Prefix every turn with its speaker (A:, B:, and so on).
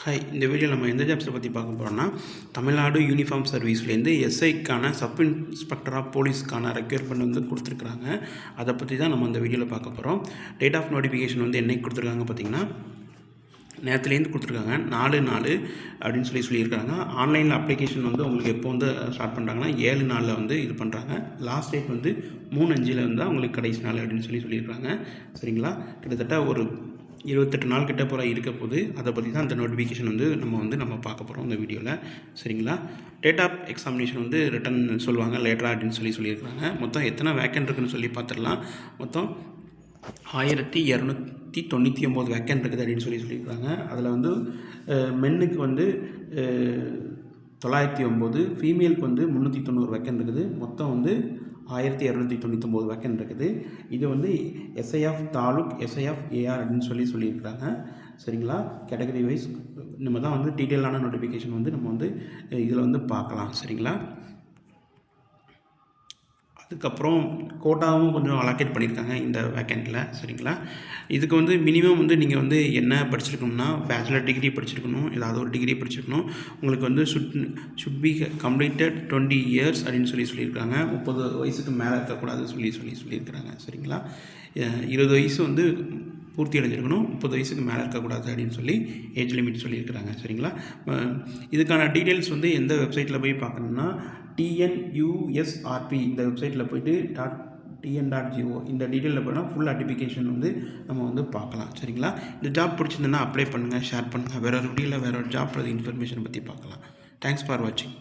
A: Hi, இந்த வீடியோவில் நம்ம எந்த ஜாப்ஸை பற்றி பார்க்க போகிறோம்னா, Tamil Nadu uniform சர்வீஸ்லேருந்து எஸ்ஐக்கான sub inspector of போலீஸ்க்கான requirement வந்து கொடுத்துருக்குறாங்க. அதை பற்றி தான் நம்ம இந்த வீடியோவில் பார்க்க போகிறோம். டேட் ஆஃப் நோட்டிஃபிகேஷன் வந்து என்னைக்கு கொடுத்துருக்காங்க பார்த்திங்கன்னா, நேற்றுலேருந்து கொடுத்துருக்காங்க 4/4 அப்படின்னு சொல்லியிருக்காங்க. ஆன்லைனில் அப்ளிகேஷன் வந்து உங்களுக்கு எப்போ வந்து ஸ்டார்ட் பண்ணுறாங்கன்னா 7 நாளில் வந்து இது பண்ணுறாங்க. லாஸ்ட் டேட் வந்து 3/5 வந்து அவங்களுக்கு கடைசி நாள் அப்படின்னு சொல்லியிருக்காங்க. சரிங்களா, கிட்டத்தட்ட ஒரு 28 நாள் கிட்ட போகிற இருக்க போது. அதை பற்றி தான் அந்த நோட்டிஃபிகேஷன் வந்து நம்ம பார்க்க போகிறோம் இந்த வீடியோவில். சரிங்களா, டேட் ஆஃப் எக்ஸாமினேஷன் வந்து ரிட்டன் சொல்லுவாங்க லேட்டராக அப்படின்னு சொல்லியிருக்காங்க. மொத்தம் எத்தனை வேக்கன்ட் இருக்குதுன்னு சொல்லி பார்த்துடலாம். மொத்தம் 1299 வேக்கன்ட் இருக்குது அப்படின்னு சொல்லியிருக்காங்க. அதில் வந்து மென்னுக்கு வந்து 909, ஃபீமேலுக்கு வந்து 390 வேக்கன்ட் இருக்குது. மொத்தம் வந்து 1299 வேக்கன்ட் இருக்குது. இது வந்து SI of taluk, SI of AR அப்படின்னு சொல்லியிருக்காங்க. சரிங்களா, கேட்டகரி வைஸ் நம்ம தான் வந்து டீட்டெயிலான நோட்டிஃபிகேஷன் வந்து நம்ம வந்து இதில் வந்து பார்க்கலாம். சரிங்களா, அதுக்கப்புறம் கோட்டாவும் கொஞ்சம் அலோகேட் பண்ணியிருக்காங்க இந்த வேக்கண்ட்டில். சரிங்களா, இதுக்கு வந்து மினிமம் வந்து நீங்கள் வந்து என்ன படிச்சிருக்கணும்னா, பேச்சுலர் டிகிரி படிச்சிருக்கணும், ஏதாவது ஒரு டிகிரி படிச்சிருக்கணும். உங்களுக்கு வந்து ஷுட் பி கம்ப்ளீட்டட் 20 இயர்ஸ் அப்படின்னு சொல்லியிருக்காங்க. 30 வயசுக்கு மேலே இருக்கக்கூடாதுன்னு சொல்லியிருக்கிறாங்க. சரிங்களா, 20 வயசு வந்து பூர்த்தி அடைஞ்சிருக்கணும், 30 வயசுக்கு மேலே இருக்கக்கூடாது அப்படின்னு சொல்லி ஏஜ் லிமிட் சொல்லியிருக்கிறாங்க. சரிங்களா, இதுக்கான டீட்டெயில்ஸ் வந்து எந்த வெப்சைட்டில் போய் பார்க்கணுன்னா, TNUSRP இந்த வெப்சைட்டில் போய்ட்டு .tn.go இந்த டீட்டெயிலில் போனால் ஃபுல் நோட்டிஃபிகேஷன் வந்து நம்ம வந்து பார்க்கலாம். சரிங்களா, இந்த ஜாப் பிடிச்சிருந்ததுன்னா அப்ளை பண்ணுங்கள், ஷேர் பண்ணுங்கள். வேறு ஒரு வீடியோவில் வேறு ஒரு ஜாப் இன்ஃபர்மேஷன் பற்றி பார்க்கலாம். தேங்க்ஸ் ஃபார் வாட்சிங்.